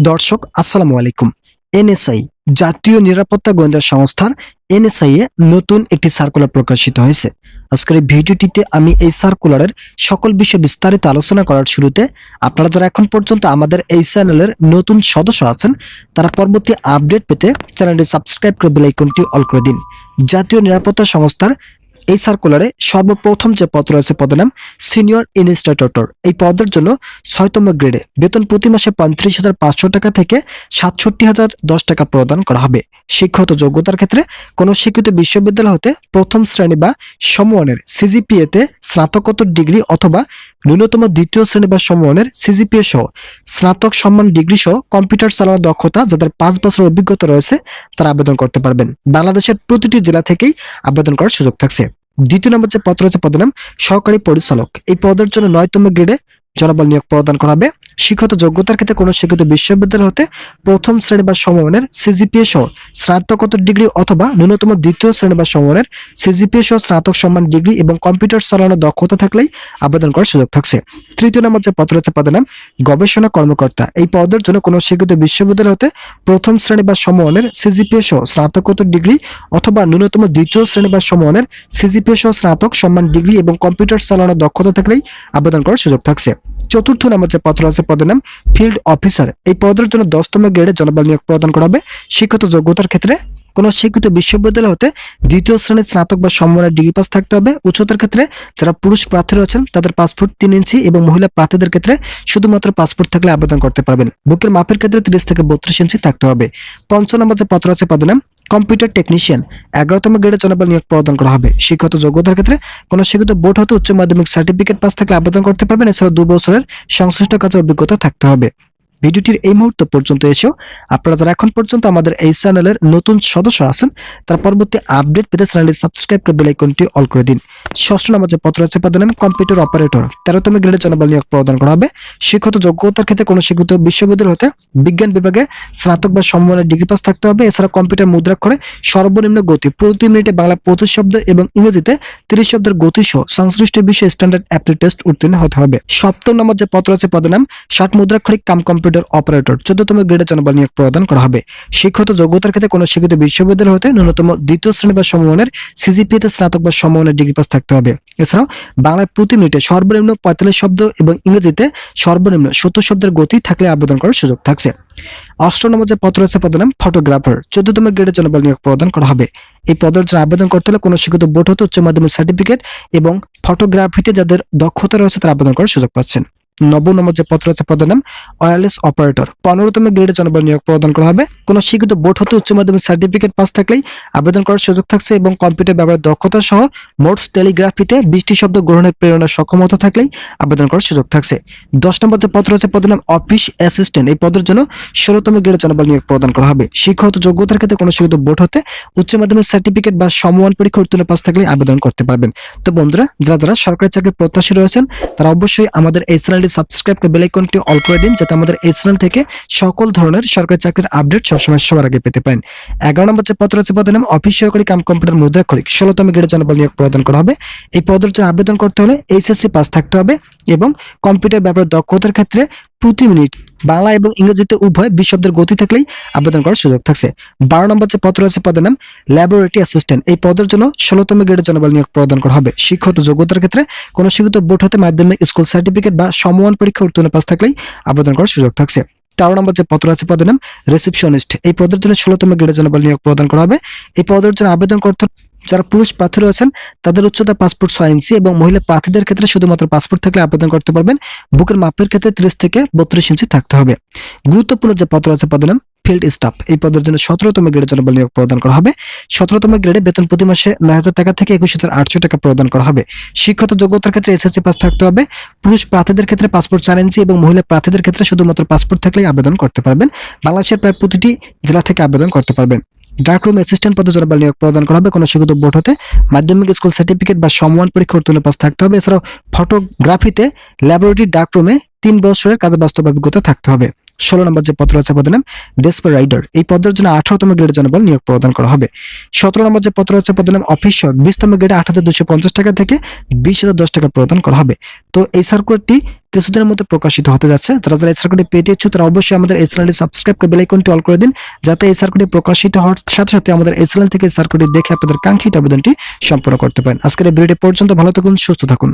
দর্শক আসসালামু আলাইকুম। এনএসআই জাতীয় নিরাপত্তা গোয়েন্দা সংস্থার এনএসআই এ নতুন একটি সার্কুলার প্রকাশিত হয়েছে। আজকের এই ভিডিওটিতে আমি এই সার্কুলারের সকল বিষয়ে বিস্তারিত আলোচনা করার শুরুতে আপনারা যারা এখন পর্যন্ত আমাদের এই চ্যানেলের নতুন সদস্য আছেন তারা পরবর্তী আপডেট পেতে চ্যানেলটি সাবস্ক্রাইব করে বেল আইকনটি অল করে দিন। জাতীয় নিরাপত্তা সংস্থার এই সার্কুলারে সর্বপ্রথম যে পদ রয়েছে পদের নাম সিনিয়র ইনস্টিটিউটর। এই পদের জন্য ৬তম গ্রেডে বেতন প্রতি মাসে ৩৫,৫০০ টাকা থেকে ৬৭,০১০ টাকা প্রদান করা হবে। শিক্ষাগত যোগ্যতার ক্ষেত্রে কোনো স্বীকৃত বিশ্ববিদ্যালয় হতে প্রথম শ্রেণী বা সমমানের সিজিপিএ তে স্নাতকোত্তর ডিগ্রি অথবা ন্যূনতম দ্বিতীয় শ্রেণী বা সমমানের সিজিপিএ সহ স্নাতক সম্মান ডিগ্রি সহ কম্পিউটার চালানোর দক্ষতা যাদের ৫ বছরের অভিজ্ঞতা রয়েছে তারা আবেদন করতে পারবেন। বাংলাদেশের প্রতিটি জেলা থেকেই আবেদন করার সুযোগ থাকছে। দ্বিতীয় নম্বর যে পদ রয়েছে পদের নাম সহকারী পরিচালক। এই পদের জন্য ৯তম গ্রেডে জনবল নিয়োগ প্রদান করা হবে। শিক্ষাগত যোগ্যতার ক্ষেত্রে কোনো স্বীকৃত বিশ্ববিদ্যালয় হতে প্রথম শ্রেণী বা সমমানের সিজিপিএ সহ স্নাতকোত্তর ডিগ্রি অথবা ন্যূনতম দ্বিতীয় শ্রেণী বা সমমানের সিজিপিএ সহ স্নাতক সম্মান ডিগ্রি এবং কম্পিউটার চালানোর দক্ষতা থাকলেই আবেদন করার সুযোগ থাকছে। তৃতীয় নম্বর যে পদ রয়েছে পদের নাম গবেষণা কর্মকর্তা। এই পদের জন্য কোনো স্বীকৃত বিশ্ববিদ্যালয় হতে প্রথম শ্রেণী বা সমমানের সিজিপিএ সহ স্নাতকোত্তর ডিগ্রি অথবা ন্যূনতম দ্বিতীয় শ্রেণী বা সমমানের সিজিপিএ সহ স্নাতক সম্মান ডিগ্রি এবং কম্পিউটার চালানোর দক্ষতা থাকলেই আবেদন করার সুযোগ থাকছে। চতুর্থ নম্বর যে পদ রয়েছে পদের নাম ফিল্ড অফিসার। এই পদের জন্য ১০তম গ্রেডে জনবল নিয়োগ প্রদান করা হবে। শিক্ষাগত যোগ্যতার ক্ষেত্রে কোন স্বীকৃত বিশ্ববিদ্যালয় হতে দ্বিতীয় শ্রেণীর স্নাতক বা সমমানের ডিগ্রি পাস থাকতে হবে। উচ্চতার ক্ষেত্রে যারা পুরুষ প্রার্থী রয়েছেন তাদের পাসপোর্ট ৩ ইঞ্চি এবং মহিলা প্রার্থীদের ক্ষেত্রে শুধুমাত্র পাসপোর্ট থাকলে আবেদন করতে পারবেন। বুকের মাপের ক্ষেত্রে ৩০ থেকে ৩২ ইঞ্চি থাকতে হবে। পঞ্চম নম্বর যে পদ রয়েছে পদের নাম কম্পিউটার টেকনিশিয়ান। ১১তম গ্রেডে জনবল নিয়োগ প্রদান করা হবে। শিক্ষাগত যোগ্যতার ক্ষেত্রে কোনো স্বীকৃত বোর্ড হতে উচ্চ মাধ্যমিক সার্টিফিকেট পাস থাকলে আবেদন করতে পারবেন। এছাড়া ২ বছরের সংশ্লিষ্ট কাজের অভিজ্ঞতা থাকতে হবে। ভিডিওটির এই মুহূর্ত পর্যন্ত এসেও আপনারা যারা এখন পর্যন্ত আমাদের এই চ্যানেলের নতুন সদস্য আছেন তারা পরবর্তী আপডেট পেতে চ্যানেলটি সাবস্ক্রাইব করে বেল আইকনটি অল করে দিন। ষষ্ঠ নম্বর যে পদ রয়েছে পদের নাম কম্পিউটার অপারেটর। ১৩তম গ্রেডে জনবল নিয়োগ প্রদান করা হবে। শিক্ষাগত যোগ্যতার ক্ষেত্রে কোনো স্বীকৃত বিশ্ববিদ্যালয় হতে বিজ্ঞান বিভাগে স্নাতক বা সমমানের ডিগ্রি পাস থাকতে হবে। এছাড়া কম্পিউটার মুদ্রাক্ষরে সর্বনিম্ন গতি প্রতি মিনিটে বাংলা ২৫ শব্দ এবং ইংরেজিতে ৩০ শব্দের গতি সহ সংশ্লিষ্ট বিষয়ে স্ট্যান্ডার্ড অ্যাপটিটিউড টেস্ট উত্তীর্ণ হতে হবে। সপ্তম নম্বর যে পদ রয়েছে পদের নাম ৬০ মুদ্রাক্ষরিক কাম কম্পিউটার অপারেটর। ১৪তম গ্রেডে জনবল নিয়োগ প্রদান করা হবে। শিক্ষাগত যোগ্যতার ক্ষেত্রে কোনো স্বীকৃত বিশ্ববিদ্যালয় হতে ন্যূনতম দ্বিতীয় শ্রেণী বা সমমানের সিজিপিএ তে স্নাতক বা সমমানের ডিগ্রি পাস থাকতে হবে। এছাড়াও বাংলায় প্রতি মিনিটে সর্বনিম্ন ৪৫ শব্দ এবং ইংরেজিতে সর্বনিম্ন ৭০ শব্দের গতি থাকলে আবেদন করার সুযোগ থাকছে। অষ্টম নম্বর যে পদ রয়েছে পদের নাম ফটোগ্রাফার। ১৪তম গ্রেডে জনবল নিয়োগ প্রদান করা হবে। এই পদের জন্য আবেদন করতে হলে কোনো স্বীকৃত বোর্ড হতে উচ্চ মাধ্যমিক সার্টিফিকেট এবং ফটোগ্রাফিতে যাদের দক্ষতা রয়েছে তারা আবেদন করার সুযোগ পাচ্ছেন। নবম নম্বর যে পদ রয়েছে পদের নাম ওয়্যারলেস অপারেটর। ১৫তম গ্রেডে জনবল নিয়োগ প্রদান করা হবে। কোনো স্বীকৃত বোর্ড হতে উচ্চ মাধ্যমিক সার্টিফিকেট পাস থাকলেই আবেদন করার সুযোগ থাকছে এবং কম্পিউটার ব্যবহারের দক্ষতা সহ মোটস টেলিগ্রাফিতে ২০টি শব্দ গ্রহণের প্রেরণার সক্ষমতা থাকলেই আবেদন করার সুযোগ থাকছে। ১০ নম্বর যে পদ রয়েছে পদের নাম অফিস অ্যাসিস্ট্যান্ট। এই পদের জন্য ১৬তম গ্রেডে জনবল নিয়োগ প্রদান করা হবে। শিক্ষাগত যোগ্যতার ক্ষেত্রে কোনো স্বীকৃত বোর্ড হতে উচ্চ মাধ্যমিক সার্টিফিকেট বা সমমান পরীক্ষা উত্তীর্ণ পাস থাকলে আবেদন করতে পারবেন। তো বন্ধুরা যারা যারা সরকারি চাকরির প্রত্যাশী রয়েছেন তারা অবশ্যই আমাদের এই চ্যানেলটি সাবস্ক্রাইব করে বেল আইকনটি অল করে দিন যাতে আমাদের এই চ্যানেল থেকে সকল ধরনের সরকারি চাকরির আপডেট সবসময় সবার আগে পেতে পারেন। ১১ নম্বর যে পদ রয়েছে পদের নাম অফিস সহকারী কাম কম্পিউটার মুদ্রাক্ষরিক। ১৬তম গ্রেডে জনবল নিয়োগ প্রদান করা হবে। এই পদের জন্য আবেদন করতে হলে এইচএসসি পাস থাকতে হবে এবং কম্পিউটার ব্যবহারের দক্ষতার ক্ষেত্রে প্রতি মিনিট বাংলা এবং ইংরেজিতে উভয় ২০ শব্দের গতি থাকলেই আবেদন করার সুযোগ থাকছে। ১২ নম্বর যে পদ রয়েছে পদের নাম ল্যাবরেটরি অ্যাসিস্ট্যান্ট। এই পদের জন্য ১৬তম গ্রেডে জনবল নিয়োগ প্রদান করা হবে। শিক্ষাগত যোগ্যতার ক্ষেত্রে কোনো স্বীকৃত বোর্ড হতে মাধ্যমিক স্কুল সার্টিফিকেট বা সমমান পরীক্ষা উত্তীর্ণ পাস থাকলেই আবেদন করার সুযোগ থাকছে। ১৩ নম্বর যে পদ রয়েছে পদের নাম রিসেপশনিস্ট। এই পদের জন্য ১৬তম গ্রেডে জনবল নিয়োগ প্রদান করা হবে। এই পদের জন্য আবেদন করতে যারা পুরুষ প্রার্থী রয়েছেন তাদের উচ্চতা পাসপোর্ট ৬ ইঞ্চি এবং মহিলা প্রার্থীদের ক্ষেত্রে শুধুমাত্র পাসপোর্ট থাকলে আবেদন করতে পারবেন। বুকের মাপের ক্ষেত্রে ৩০ থেকে ৩২ ইঞ্চি থাকতে হবে। গুরুত্বপূর্ণ যে পদ রয়েছে পদের নাম ফিল্ড স্টাফ। এই পদের জন্য ১৭তম গ্রেডে জনবল নিয়োগ প্রদান করা হবে। ১৭তম গ্রেডে বেতন প্রতি মাসে ৯,০০০ টাকা থেকে ২১,৮০০ টাকা প্রদান করা হবে। শিক্ষাগত যোগ্যতার ক্ষেত্রে এসএসসি পাস থাকতে হবে। পুরুষ প্রার্থীদের ক্ষেত্রে পাসপোর্ট ৪ ইঞ্চি এবং মহিলা প্রার্থীদের ক্ষেত্রে শুধুমাত্র পাসপোর্ট থাকলেই আবেদন করতে পারবেন। বাংলাদেশের প্রায় প্রতিটি জেলা থেকে আবেদন করতে পারবেন। ডার্ক রুম অ্যাসিস্ট্যান্ট পদে জনবল নিয়োগ প্রদান করা হবে। কোনো স্বীকৃত বোর্ড হতে মাধ্যমিক স্কুল সার্টিফিকেট বা সমমান পরীক্ষা উত্তীর্ণ পাস থাকতে হবে। এছাড়াও ফটোগ্রাফিতে ল্যাবরেটরি ডার্ক রুমে ৩ বছরের কাজে বাস্তব অভিজ্ঞতা থাকতে হবে। ১৬ নম্বর যে পদ রয়েছে পদের নাম ডেস্পার রাইডার। এই পদের জন্য ১৮তম গ্রেডে জনবল নিয়োগ প্রদান করা হবে। ১৭ নম্বর যে পদ রয়েছে পদের নাম অফিস সহায়ক। ২০তম গ্রেডে ৮,২৫০ টাকা থেকে ২০,০১০ টাকা প্রদান করা হবে। তো এই সার্কুলারটি কিছুদিনের মধ্যে প্রকাশিত হতে যাচ্ছে। যারা যারা এই সার্কুলারটি পেতে ইচ্ছুক তারা অবশ্যই আমাদের এই চ্যানেলটি সাবস্ক্রাইব করে বেল আইকনটি অল করে দিন, যাতে এই সার্কুলারটি প্রকাশিত হওয়ার সাথে সাথে আমাদের এই চ্যানেল থেকে সার্কুলারটি দেখে আপনাদের কাঙ্ক্ষিত আবেদনটি সম্পন্ন করতে পারেন। আজকের এই ভিডিওটি পর্যন্ত ভালো থাকুন, সুস্থ থাকুন।